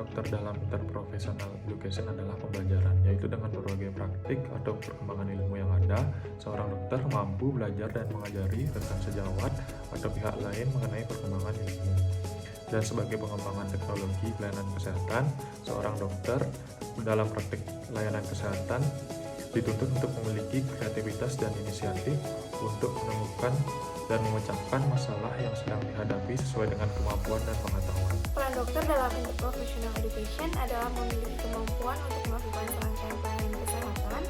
dokter dalam interprofessional education adalah pembelajaran, yaitu dengan berbagai praktik atau perkembangan ilmu yang ada, seorang dokter mampu belajar dan mengajari rekan sejawat atau pihak lain mengenai perkembangan ilmu. Dan sebagai pengembangan teknologi pelayanan kesehatan, seorang dokter dalam praktik layanan kesehatan dituntut untuk memiliki kreativitas dan inisiatif untuk menemukan dan memecahkan masalah yang sedang dihadapi sesuai dengan kemampuan dan pengetahuan. Peran dokter dalam interprofessional education adalah memiliki kemampuan untuk melakukan serangkaian pelayanan kesehatan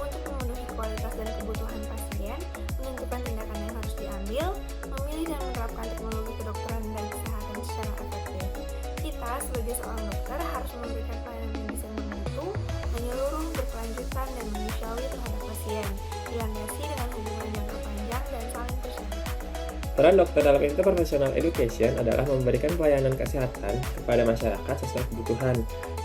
untuk memenuhi kualitas dan kebutuhan pasien, menentukan tindakan yang harus diambil, memilih dan menerapkan teknologi kedokteran dan kesehatan secara efektif. Kita sebagai seorang dokter harus memberikan pelayanan medis yang bermutu, menyeluruh, berkelanjutan, dan manusiawi terhadap pasien, dilandasi dengan hubungan jangka panjang dan saling percaya. Peran dokter dalam interprofessional education adalah memberikan pelayanan kesehatan kepada masyarakat sesuai kebutuhan,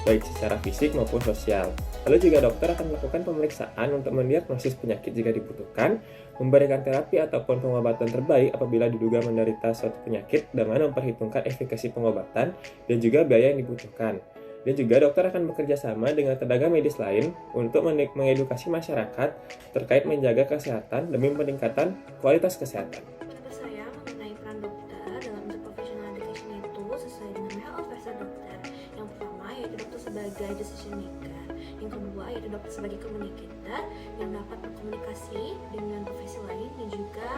baik secara fisik maupun sosial. Lalu juga dokter akan melakukan pemeriksaan untuk mendiagnosis penyakit jika dibutuhkan, memberikan terapi ataupun pengobatan terbaik apabila diduga menderita suatu penyakit dengan memperhitungkan efikasi pengobatan dan juga biaya yang dibutuhkan. Dan juga dokter akan bekerja sama dengan tenaga medis lain untuk mengedukasi masyarakat terkait menjaga kesehatan demi peningkatan kualitas kesehatan. Pendapat saya mengenai peran dokter dalam interprofessional education itu sesuai dengan WHO versi dokter. Yang pertama yaitu dokter sebagai decision maker, yang kedua yaitu dokter sebagai communicator yang dapat berkomunikasi dengan profesi lain dan juga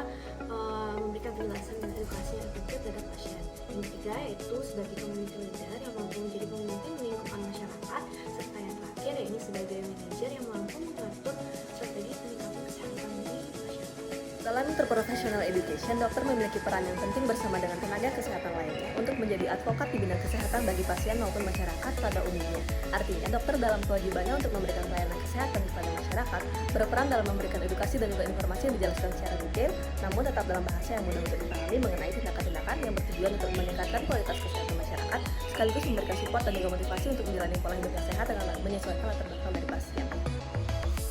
memberikan penjelasan dan edukasi yang efektif terhadap pasien. Yang ketiga yaitu sebagai community leader yang mampu menjadi pemimpin lingkungan masyarakat, serta yang terakhir yaitu sebagai manajer yang mampu mengatur strategi peningkatan kesehatan di masyarakat. Dalam interprofessional education, dokter memiliki peran yang penting bersama dengan tenaga kesehatan lainnya untuk menjadi advokat di bidang kesehatan bagi pasien maupun masyarakat pada umumnya. Artinya, dokter dalam kewajibannya untuk memberikan pelayanan kesehatan kepada masyarakat berperan dalam memberikan edukasi dan juga informasi yang dijelaskan secara detail, namun tetap dalam bahasa yang mudah untuk dipahami mengenai tindakan-tindakan yang bertujuan untuk meningkatkan kualitas kesehatan masyarakat, sekaligus memberikan support dan juga motivasi untuk menjalani pola hidup yang sehat dengan menyesuaikan latar belakang dari pasien.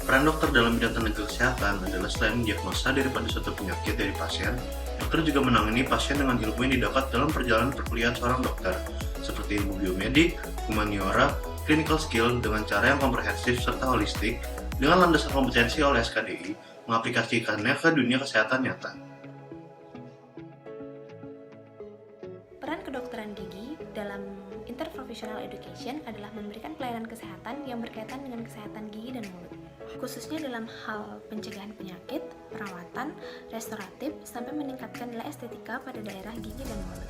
Peran dokter dalam bidang tenaga kesehatan adalah selain diagnosa daripada suatu penyakit dari pasien, dokter juga menangani pasien dengan ilmu yang didapat dalam perjalanan perkuliahan seorang dokter, seperti ilmu biomedik, humaniora, clinical skill dengan cara yang komprehensif serta holistik, dengan landasan kompetensi oleh SKDI, mengaplikasikannya ke dunia kesehatan nyata. Peran kedokteran gigi dalam interprofessional education adalah memberikan pelayanan kesehatan yang berkaitan dengan kesehatan gigi dan mulut, khususnya dalam hal pencegahan penyakit, perawatan, restoratif, sampai meningkatkan nilai estetika pada daerah gigi dan mulut.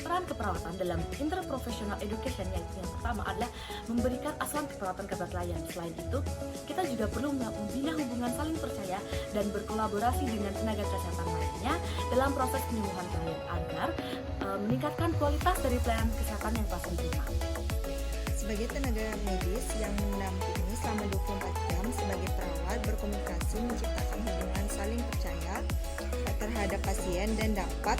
Peran keperawatan dalam interprofessional education yaitu yang pertama adalah memberikan asuhan keperawatan kepada klien. Selain itu, kita juga perlu membina hubungan saling percaya dan berkolaborasi dengan tenaga kesehatan lainnya dalam proses penyembuhan klien agar meningkatkan kualitas dari pelayanan kesehatan yang pasien terima. Sebagai tenaga medis yang mendampingi selama 24 jam sebagai perawat, berkomunikasi menciptakan hubungan saling percaya terhadap pasien dan dapat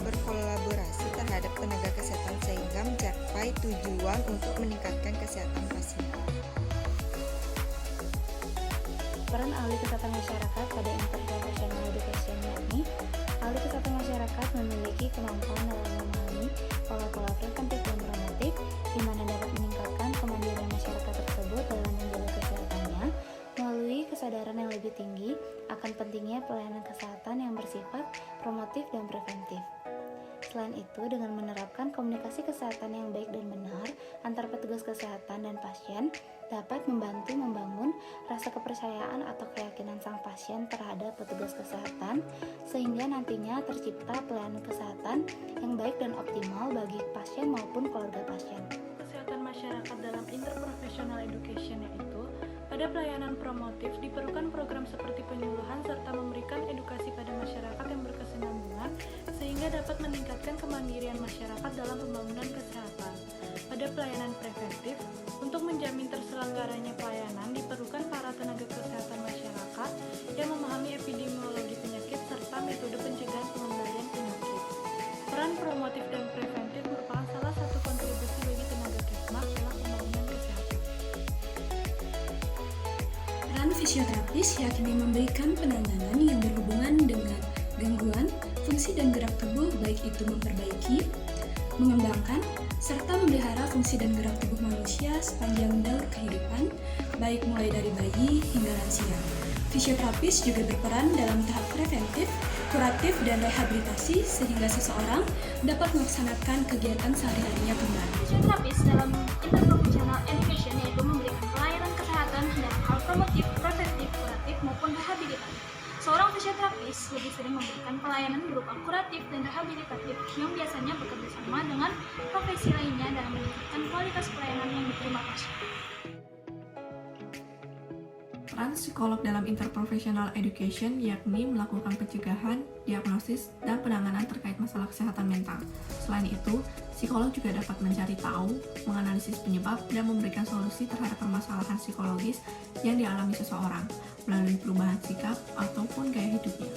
berkolaborasi terhadap tenaga kesehatan sehingga mencapai tujuan untuk meningkatkan kesehatan pasien. Peran ahli kesehatan masyarakat pada interprofessional education yakni ahli kesehatan masyarakat memiliki kemampuan dalam memahami pola-pola preventif dan promotif di mana dapat meningkatkan kemandirian masyarakat tersebut dalam menjaga kesehatannya melalui kesadaran yang lebih tinggi akan pentingnya pelayanan kesehatan yang bersifat promotif dan preventif. Selain itu, dengan menerapkan komunikasi kesehatan yang baik dan benar antar petugas kesehatan dan pasien dapat membantu membangun rasa kepercayaan atau keyakinan sang pasien terhadap petugas kesehatan sehingga nantinya tercipta pelayanan kesehatan yang baik dan optimal bagi pasien maupun keluarga pasien. Kesehatan masyarakat dalam interprofessional education yaitu pada pelayanan promotif diperlukan program seperti penyuluhan serta memberikan edukasi pada masyarakat yang berkesinambungan sehingga dapat meningkatkan kemandirian masyarakat dalam pembangunan kesehatan. Pada pelayanan preventif, untuk menjamin terselenggaranya pelayanan diperlukan para tenaga kesehatan masyarakat yang memahami epidemiologi penyakit serta metode pencegahan pengendalian penyakit. Peran promotif dan preventif merupakan salah satu kontribusi bagi tenaga kesmas dalam pembangunan kesehatan. Peran fisioterapis yakni memberikan penanganan yang berhubungan dengan gangguan, fungsi dan gerak tubuh baik itu memperbaiki, mengembangkan, serta memelihara fungsi dan gerak tubuh manusia sepanjang daur kehidupan, baik mulai dari bayi hingga lansia. Fisioterapis juga berperan dalam tahap preventif, kuratif, dan rehabilitasi sehingga seseorang dapat melaksanakan kegiatan sehari-harinya kembali. Fisioterapis dalam interprofessional education yaitu memberikan pelayanan kesehatan dalam hal promotif, preventif, kuratif, maupun rehabilitatif. Seorang fisioterapis lebih sering memberikan pelayanan berupa kuratif dan rehabilitatif yang biasanya bekerja sama dengan profesi lainnya dalam meningkatkan kualitas pelayanan yang diterima pasien. Peran psikolog dalam interprofessional education yakni melakukan pencegahan, diagnosis, dan penanganan terkait masalah kesehatan mental. Selain itu, psikolog juga dapat mencari tahu, menganalisis penyebab, dan memberikan solusi terhadap permasalahan psikologis yang dialami seseorang melalui perubahan sikap ataupun gaya hidupnya.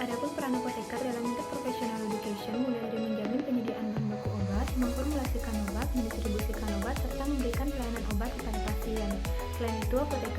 Adapun peran apoteker dalam interprofessional education mulai dari menjamin penyediaan bahan baku obat, memformulasikan obat, mendistribusikan obat, serta memberikan pelayanan obat kepada pasien. Selain itu, apoteker